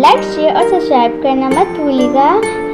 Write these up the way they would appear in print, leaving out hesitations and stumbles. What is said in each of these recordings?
Like share और subscribe करना मत भूलिएगा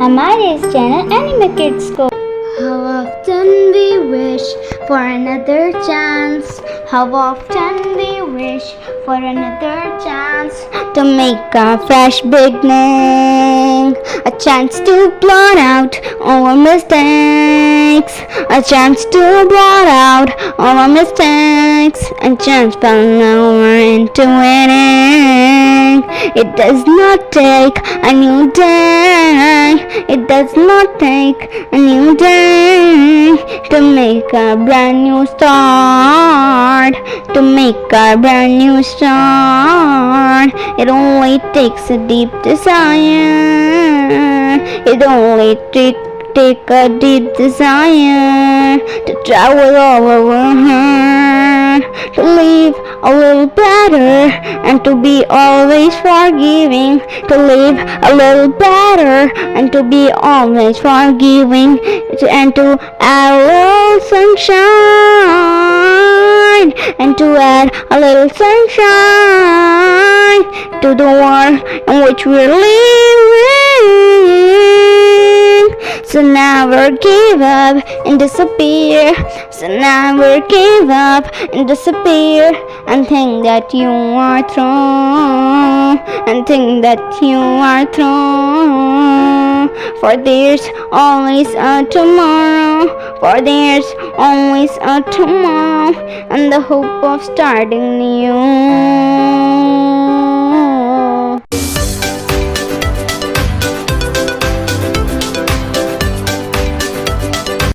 हमारे इस चैनल एनिमेकिड्स को। How often we wish for another chance. How often we wish for another chance to make a fresh beginning. A chance to blot out all our mistakes. A chance to blot out all our mistakes. A chance but now we're into winning. It does not take a new day. It does not take a new day to make a brand new start. To make a brand new start. It only takes a deep desire. It only take a deep desire to travel all over her, to live a little better and to be always forgiving, to live a little better and to be always forgiving, and to add a little sunshine, and to add a little sunshine to the world in which we're living. So never give up and disappear. So never give up and disappear and think that you are through. And think that you are through. For there's always a tomorrow. For there's always a tomorrow and the hope of starting new.